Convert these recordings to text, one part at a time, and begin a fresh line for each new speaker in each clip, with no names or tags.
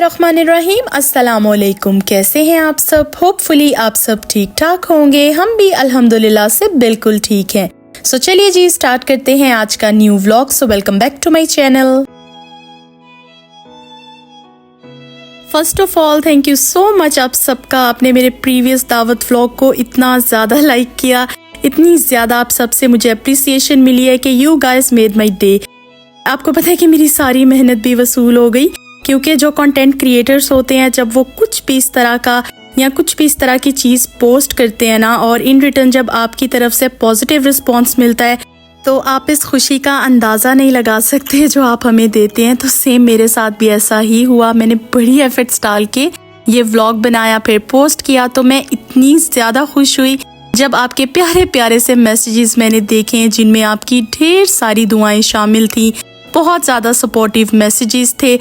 बिस्मिल्लाहिर्रहमानिर्रहीम। अस्सलामुअलैकुम। कैसे हैं आप सब? होपफुली आप सब ठीक ठाक होंगे। हम भी अल्हम्दुलिल्लाह से बिल्कुल ठीक हैं। सो चलिए जी स्टार्ट करते हैं आज का new vlog. So welcome back to my channel. First of all thank you so much आप सबका। आपने मेरे प्रीवियस दावत व्लॉग को इतना ज़्यादा लाइक किया, इतनी ज़्यादा आप सबसे मुझे अप्रिसिएशन मिली है कि you guys made my day. आपको पता है कि मेरी सारी मेहनत भी वसूल हो गई, क्योंकि जो कंटेंट क्रिएटर्स होते हैं जब वो कुछ भी इस तरह का या कुछ भी इस तरह की चीज़ पोस्ट करते हैं ना, और इन रिटर्न जब आपकी तरफ से पॉजिटिव रिस्पॉन्स मिलता है तो आप इस खुशी का अंदाज़ा नहीं लगा सकते जो आप हमें देते हैं। तो सेम मेरे साथ भी ऐसा ही हुआ। मैंने बड़ी एफर्ट्स डाल के ये व्लॉग बनाया, फिर पोस्ट किया, तो मैं इतनी ज़्यादा खुश हुई जब आपके प्यारे प्यारे से मैसेजेस मैंने देखे जिनमें आपकी ढेर सारी दुआएं शामिल थी। बहुत ज़्यादा सपोर्टिव मैसेजेस थे।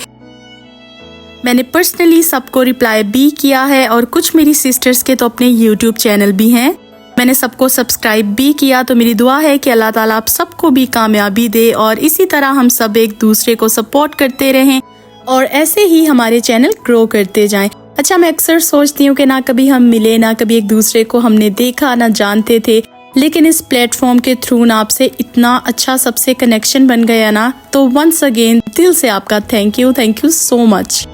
मैंने पर्सनली सबको रिप्लाई भी किया है, और कुछ मेरी सिस्टर्स के तो अपने यूट्यूब चैनल भी हैं। मैंने सबको सब्सक्राइब भी किया। तो मेरी दुआ है कि अल्लाह ताला आप सबको भी कामयाबी दे, और इसी तरह हम सब एक दूसरे को सपोर्ट करते रहें और ऐसे ही हमारे चैनल ग्रो करते जाएं। अच्छा, मैं अक्सर सोचती हूँ कि ना कभी हम मिले, ना कभी एक दूसरे को हमने देखा, ना जानते थे, लेकिन इस प्लेटफॉर्म के थ्रू ना आपसे इतना अच्छा सबसे कनेक्शन बन गया ना। तो वंस अगेन दिल से आपका थैंक यू सो मच।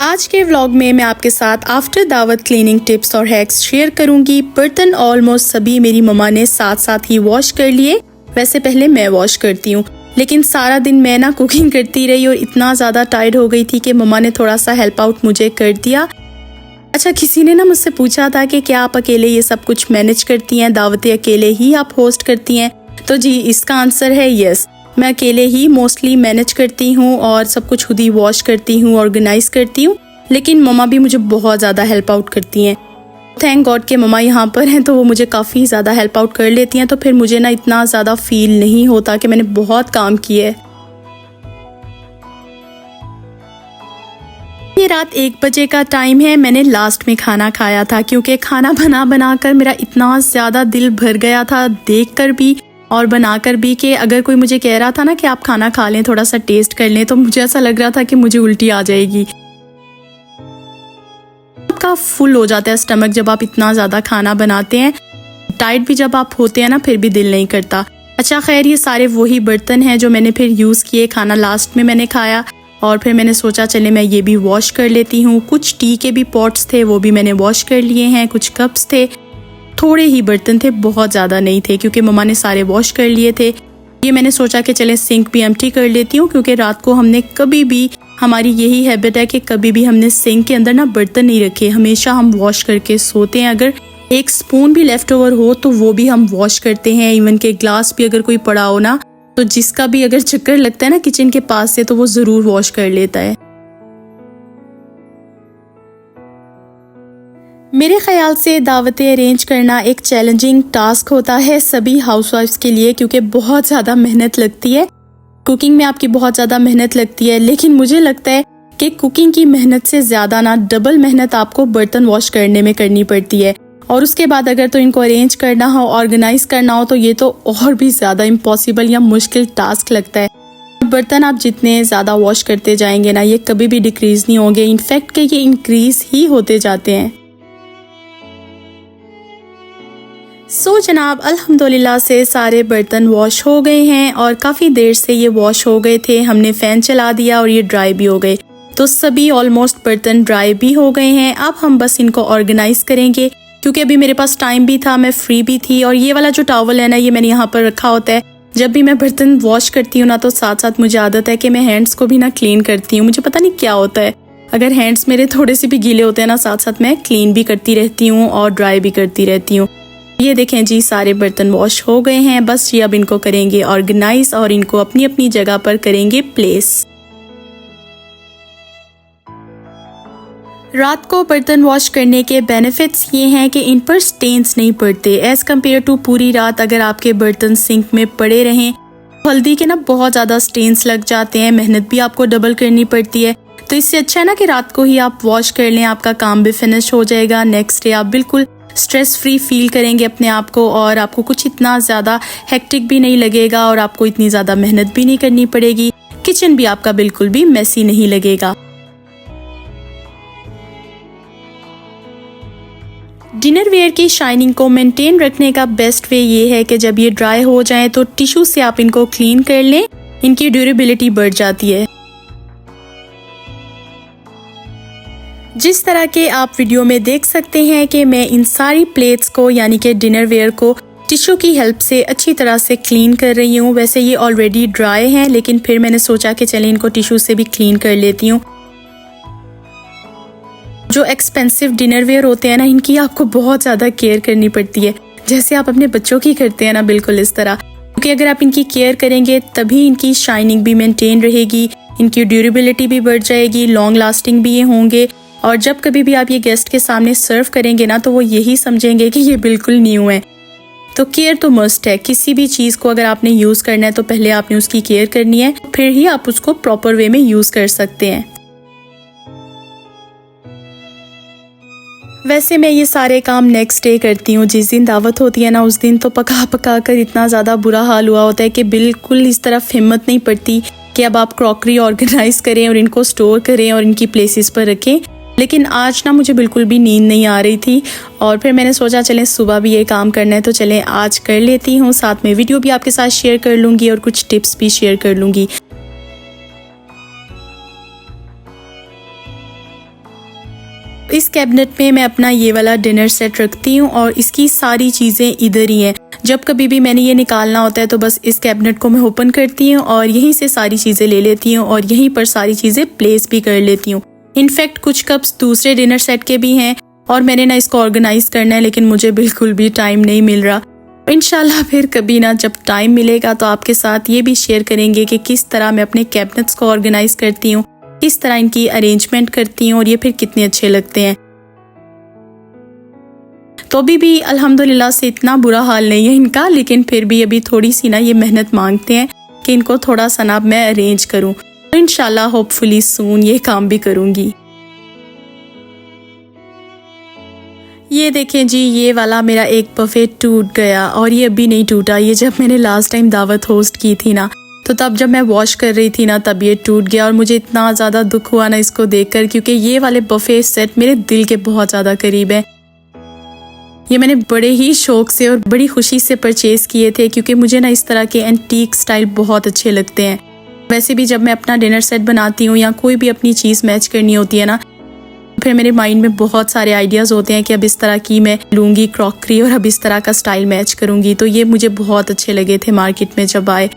आज के व्लॉग में मैं आपके साथ आफ्टर दावत क्लीनिंग टिप्स और हैक्स शेयर करूंगी। बर्तन ऑलमोस्ट सभी मेरी मम्मा ने साथ साथ ही वॉश कर लिए। वैसे पहले मैं वॉश करती हूँ, लेकिन सारा दिन मैं ना कुकिंग करती रही और इतना ज़्यादा टायर्ड हो गई थी कि मम्मा ने थोड़ा सा हेल्प आउट मुझे कर दिया। अच्छा, किसी ने ना मुझसे पूछा था कि क्या आप अकेले ये सब कुछ मैनेज करती हैं, दावतें अकेले ही आप होस्ट करती हैं? तो जी, इसका आंसर है यस। मैं अकेले ही मोस्टली मैनेज करती हूँ और सब कुछ खुद ही वॉश करती हूँ, ऑर्गेनाइज करती हूँ, लेकिन मम्मा भी मुझे बहुत ज़्यादा हेल्प आउट करती हैं। थैंक गॉड के मम्मा यहाँ पर हैं, तो वो मुझे काफ़ी ज़्यादा हेल्प आउट कर लेती हैं। तो फिर मुझे ना इतना ज़्यादा फील नहीं होता कि मैंने बहुत काम किया है। ये रात 1 बजे का टाइम है। मैंने लास्ट में खाना खाया था, क्योंकि खाना बना कर मेरा इतना ज़्यादा दिल भर गया था, देखकर भी और बनाकर भी, कि अगर कोई मुझे कह रहा था ना कि आप खाना खा लें, थोड़ा सा टेस्ट कर लें, तो मुझे ऐसा लग रहा था कि मुझे उल्टी आ जाएगी। आपका फुल हो जाता है स्टमक जब आप इतना ज़्यादा खाना बनाते हैं। डाइट भी जब आप होते हैं ना, फिर भी दिल नहीं करता। अच्छा खैर, ये सारे वही बर्तन हैं जो मैंने फिर यूज़ किए। खाना लास्ट में मैंने खाया और फिर मैंने सोचा चले मैं ये भी वॉश कर लेती हूँ। कुछ टी के भी पॉट्स थे, वो भी मैंने वॉश कर लिए हैं। कुछ कप्स थे, थोड़े ही बर्तन थे, बहुत ज़्यादा नहीं थे, क्योंकि मम्मा ने सारे वॉश कर लिए थे। ये मैंने सोचा कि चले सिंक भी एम्प्टी कर लेती हूँ, क्योंकि रात को हमने कभी भी, हमारी यही हैबिट है कि कभी भी हमने सिंक के अंदर ना बर्तन नहीं रखे। हमेशा हम वॉश करके सोते हैं। अगर एक स्पून भी लेफ्ट ओवर हो तो वो भी हम वॉश करते हैं। इवन के ग्लास भी अगर कोई पड़ा हो ना, तो जिसका भी अगर चक्कर लगता है ना किचन के पास से, तो वो ज़रूर वॉश कर लेता है। मेरे ख्याल से दावतें अरेंज करना एक चैलेंजिंग टास्क होता है सभी हाउसवाइफ्स के लिए, क्योंकि बहुत ज़्यादा मेहनत लगती है। कुकिंग में आपकी बहुत ज़्यादा मेहनत लगती है, लेकिन मुझे लगता है कि कुकिंग की मेहनत से ज़्यादा ना डबल मेहनत आपको बर्तन वॉश करने में करनी पड़ती है। और उसके बाद अगर तो इनको अरेंज करना हो, ऑर्गेनाइज करना हो, तो ये तो और भी ज़्यादा इम्पॉसिबल या मुश्किल टास्क लगता है। बर्तन आप जितने ज़्यादा वॉश करते जाएंगे ना, ये कभी भी डिक्रीज़ नहीं होंगे, इनफैक्ट कि ये इंक्रीज़ ही होते जाते हैं। सो जनाब, अल्हम्दुलिल्लाह से सारे बर्तन वॉश हो गए हैं, और काफ़ी देर से ये वॉश हो गए थे। हमने फ़ैन चला दिया और ये ड्राई भी हो गए, तो सभी ऑलमोस्ट बर्तन ड्राई भी हो गए हैं। अब हम बस इनको ऑर्गेनाइज करेंगे, क्योंकि अभी मेरे पास टाइम भी था, मैं फ्री भी थी। और ये वाला जो टॉवल है ना, ये मैंने यहाँ पर रखा होता है। जब भी मैं बर्तन वॉश करती हूँ ना, तो साथ साथ मुझे आदत है कि मैं हैंड्स को भी ना क्लीन करती हूँ। मुझे पता नहीं क्या होता है, अगर हैंड्स मेरे थोड़े से भी गीले होते हैं ना, साथ साथ मैं क्लीन भी करती रहती हूँ और ड्राई भी करती रहती हूँ। ये देखें जी, सारे बर्तन वॉश हो गए हैं। बस ये अब इनको करेंगे ऑर्गेनाइज और इनको अपनी अपनी जगह पर करेंगे प्लेस। रात को बर्तन वॉश करने के बेनिफिट्स ये हैं कि इन पर स्टेन्स नहीं पड़ते, एज़ कम्पेयर टू पूरी रात अगर आपके बर्तन सिंक में पड़े रहें। हल्दी के ना बहुत ज़्यादा स्टेन्स लग जाते हैं, मेहनत भी आपको डबल करनी पड़ती है। तो इससे अच्छा है ना कि रात को ही आप वॉश कर लें, आपका काम भी फिनिश हो जाएगा। नेक्स्ट डे आप बिल्कुल स्ट्रेस फ्री फील करेंगे अपने आप को, और आपको कुछ इतना ज़्यादा हेक्टिक भी नहीं लगेगा, और आपको इतनी ज़्यादा मेहनत भी नहीं करनी पड़ेगी किचन भी आपका बिल्कुल भी मेसी नहीं लगेगा। डिनर वेयर की शाइनिंग को मेंटेन रखने का बेस्ट वे ये है कि जब ये ड्राई हो जाएं तो टिश्यू से आप इनको क्लीन कर लें, इनकी ड्यूरेबिलिटी बढ़ जाती है। जिस तरह के आप वीडियो में देख सकते हैं कि मैं इन सारी प्लेट्स को यानी कि डिनर वेयर को टिश्यू की हेल्प से अच्छी तरह से क्लीन कर रही हूँ। वैसे ये ऑलरेडी ड्राई हैं, लेकिन फिर मैंने सोचा कि चलिए इनको टिश्यू से भी क्लीन कर लेती हूँ। जो एक्सपेंसिव डिनर वेयर होते हैं ना, इनकी आपको बहुत ज़्यादा केयर करनी पड़ती है, जैसे आप अपने बच्चों की करते हैं ना, बिल्कुल इस तरह। क्योंकि अगर आप इनकी केयर करेंगे तभी इनकी शाइनिंग भी मेंटेन रहेगी, इनकी ड्यूरेबिलिटी भी बढ़ जाएगी, लॉन्ग लास्टिंग भी ये होंगे। और जब कभी भी आप ये गेस्ट के सामने सर्व करेंगे ना, तो वो यही समझेंगे कि ये बिल्कुल न्यू है। तो केयर तो मस्ट है। किसी भी चीज़ को अगर आपने यूज़ करना है तो पहले आपने उसकी केयर करनी है, फिर ही आप उसको प्रॉपर वे में यूज़ कर सकते हैं। वैसे मैं ये सारे काम नेक्स्ट डे करती हूँ। जिस दिन दावत होती है ना, उस दिन तो पका पका कर इतना ज़्यादा बुरा हाल हुआ होता है कि बिल्कुल इस तरफ हिम्मत नहीं पड़ती कि अब आप क्रॉकरी ऑर्गेनाइज करें और इनको स्टोर करें और इनकी प्लेसेस पर रखें। लेकिन आज ना मुझे बिल्कुल भी नींद नहीं आ रही थी और फिर मैंने सोचा चलें सुबह भी ये काम करना है तो चलें आज कर लेती हूँ। साथ में वीडियो भी आपके साथ शेयर कर लूँगी और कुछ टिप्स भी शेयर कर लूँगी। इस कैबिनेट में मैं अपना ये वाला डिनर सेट रखती हूँ और इसकी सारी चीज़ें इधर ही हैं। जब कभी भी मैंने ये निकालना होता है तो बस इस कैबिनेट को मैं ओपन करती हूँ और यहीं से सारी चीज़ें ले लेती हूँ और यहीं पर सारी चीज़ें प्लेस भी कर लेती हूँ। इनफैक्ट कुछ कप्स दूसरे डिनर सेट के भी हैं और मैंने ना इसको ऑर्गेनाइज करना है, लेकिन मुझे बिल्कुल भी टाइम नहीं मिल रहा। इंशाल्लाह फिर कभी ना जब टाइम मिलेगा तो आपके साथ ये भी शेयर करेंगे कि किस तरह मैं अपने कैबिनेट्स को ऑर्गेनाइज करती हूँ, किस तरह इनकी अरेंजमेंट करती हूँ और ये फिर कितने अच्छे लगते हैं। तो अभी भी अल्हम्दुलिल्लाह से इतना बुरा हाल नहीं है इनका, लेकिन फिर भी अभी थोड़ी सी ना ये मेहनत मांगते हैं कि इनको थोड़ा सा ना मैं अरेंज करूँ। तो इंशाल्लाह होपफुली सून ये काम भी करूँगी। ये देखें जी, ये वाला मेरा एक बफे टूट गया और ये अभी नहीं टूटा। ये जब मैंने लास्ट टाइम दावत होस्ट की थी ना, तो तब जब मैं वॉश कर रही थी ना, तब ये टूट गया और मुझे इतना ज़्यादा दुख हुआ ना इसको देखकर, क्योंकि ये वाले बफे सेट मेरे दिल के बहुत ज़्यादा करीब है। ये मैंने बड़े ही शौक से और बड़ी खुशी से परचेज़ किए थे, क्योंकि मुझे ना इस तरह के एंटीक स्टाइल बहुत अच्छे लगते हैं। वैसे भी जब मैं अपना डिनर सेट बनाती हूँ या कोई भी अपनी चीज़ मैच करनी होती है ना, फिर मेरे माइंड में बहुत सारे आइडियाज़ होते हैं कि अब इस तरह की मैं लूँगी क्रॉकरी और अब इस तरह का स्टाइल मैच करूँगी। तो ये मुझे बहुत अच्छे लगे थे मार्केट में जब आए,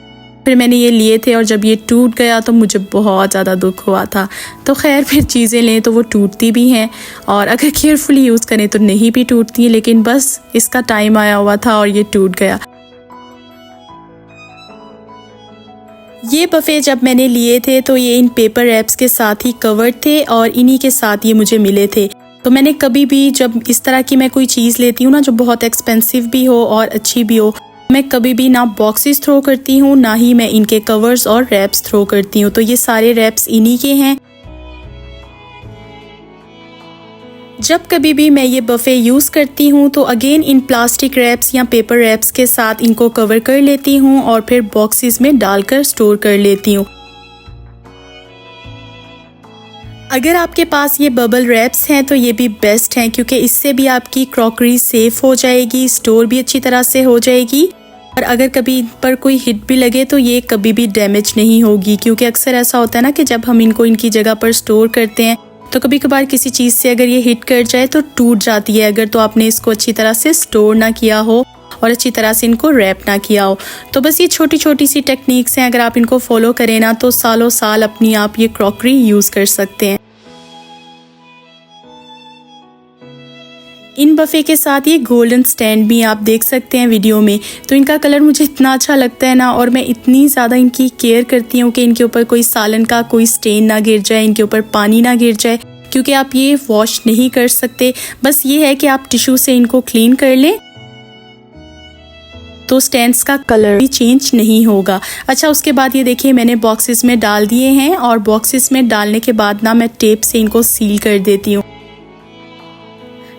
फिर मैंने ये लिए थे और जब ये टूट गया तो मुझे बहुत ज़्यादा दुख हुआ था। तो खैर फिर चीज़ें लें तो वो टूटती भी हैं और अगर केयरफुली यूज़ करें तो नहीं भी टूटती हैं, लेकिन बस इसका टाइम आया हुआ था और ये टूट गया। ये बफे जब मैंने लिए थे तो ये इन पेपर रैप्स के साथ ही कवर्ड थे और इन्हीं के साथ ये मुझे मिले थे। तो मैंने कभी भी जब इस तरह की मैं कोई चीज़ लेती हूँ ना, जो बहुत एक्सपेंसिव भी हो और अच्छी भी हो, मैं कभी भी ना बॉक्सेस थ्रो करती हूँ, ना ही मैं इनके कवर्स और रैप्स थ्रो करती हूँ। तो ये सारे रैप्स इन्हीं के हैं। जब कभी भी मैं ये बफे यूज़ करती हूँ तो अगेन इन प्लास्टिक रैप्स या पेपर रैप्स के साथ इनको कवर कर लेती हूँ और फिर बॉक्सेस में डालकर स्टोर कर लेती हूँ। अगर आपके पास ये बबल रैप्स हैं तो ये भी बेस्ट हैं, क्योंकि इससे भी आपकी क्रॉकरी सेफ़ हो जाएगी, स्टोर भी अच्छी तरह से हो जाएगी और अगर कभी इन पर कोई हिट भी लगे तो ये कभी भी डैमेज नहीं होगी। क्योंकि अक्सर ऐसा होता है ना कि जब हम इनको इनकी जगह पर स्टोर करते हैं तो कभी कभार किसी चीज़ से अगर ये हिट कर जाए तो टूट जाती है, अगर तो आपने इसको अच्छी तरह से स्टोर ना किया हो और अच्छी तरह से इनको रैप ना किया हो। तो बस ये छोटी छोटी सी टेक्निक्स हैं, अगर आप इनको फॉलो करें ना तो सालों साल अपनी आप ये क्रॉकरी यूज़ कर सकते हैं। इन बफे के साथ ये गोल्डन स्टैंड भी आप देख सकते हैं वीडियो में। तो इनका कलर मुझे इतना अच्छा लगता है ना, और मैं इतनी ज़्यादा इनकी केयर करती हूँ कि इनके ऊपर कोई सालन का कोई स्टेन ना गिर जाए, इनके ऊपर पानी ना गिर जाए, क्योंकि आप ये वॉश नहीं कर सकते। बस ये है कि आप टिश्यू से इनको क्लीन कर लें तो स्टैंड्स का कलर भी चेंज नहीं होगा। अच्छा, उसके बाद ये देखिए मैंने बॉक्सेस में डाल दिए हैं और बॉक्सेस में डालने के बाद ना मैं टेप से इनको सील कर देती हूँ।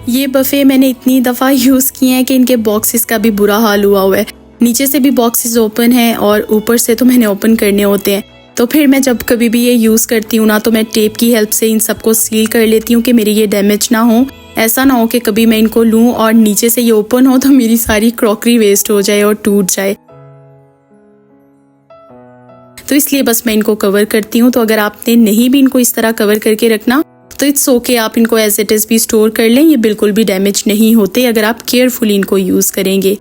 ये बफे मैंने इतनी दफ़ा यूज़ किए हैं कि इनके बॉक्सेस का भी बुरा हाल हुआ है। नीचे से भी बॉक्सेस ओपन हैं और ऊपर से तो मैंने ओपन करने होते हैं। तो फिर मैं जब कभी भी ये यूज़ करती हूँ ना, तो मैं टेप की हेल्प से इन सबको सील कर लेती हूँ कि मेरे ये डैमेज ना हो। ऐसा ना हो कि कभी मैं इनको लूँ और नीचे से ये ओपन हो तो मेरी सारी क्रॉकरी वेस्ट हो जाए और टूट जाए। तो इसलिए बस मैं इनको कवर करती हूँ। तो अगर आपने नहीं भी इनको इस तरह कवर करके रखना तो इट्स ओके, आप इनको एज इट इज़ भी स्टोर कर लें, ये बिल्कुल भी डैमेज नहीं होते अगर आप केयरफुली इनको यूज़ करेंगे।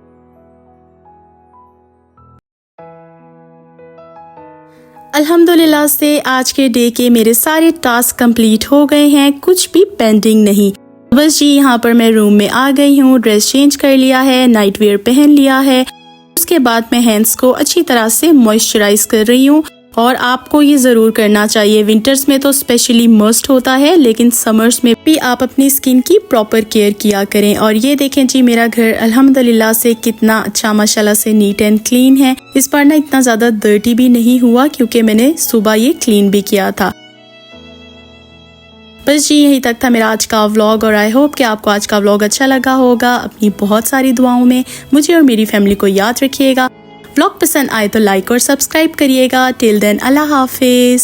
अल्हम्दुलिल्लाह से आज के डे के मेरे सारे टास्क कंप्लीट हो गए हैं, कुछ भी पेंडिंग नहीं। बस जी यहाँ पर मैं रूम में आ गई हूँ, ड्रेस चेंज कर लिया है, नाइट वेयर पहन लिया है। उसके बाद मैं हैंड्स को अच्छी तरह से मॉइस्चराइज कर रही हूँ और आपको ये ज़रूर करना चाहिए। विंटर्स में तो स्पेशली मस्ट होता है, लेकिन समर्स में भी आप अपनी स्किन की प्रॉपर केयर किया करें। और ये देखें जी मेरा घर अल्हम्दुलिल्लाह से कितना अच्छा माशाल्लाह से नीट एंड क्लीन है। इस बार ना इतना ज़्यादा डर्टी भी नहीं हुआ क्योंकि मैंने सुबह ये क्लीन भी किया था। बस जी यहीं तक था मेरा आज का व्लॉग और आई होप कि आपको आज का व्लॉग अच्छा लगा होगा। अपनी बहुत सारी दुआओं में मुझे और मेरी फैमिली को याद रखिएगा। व्लॉग पसंद आए तो लाइक और सब्सक्राइब करिएगा। टिल देन अल्लाह हाफिज।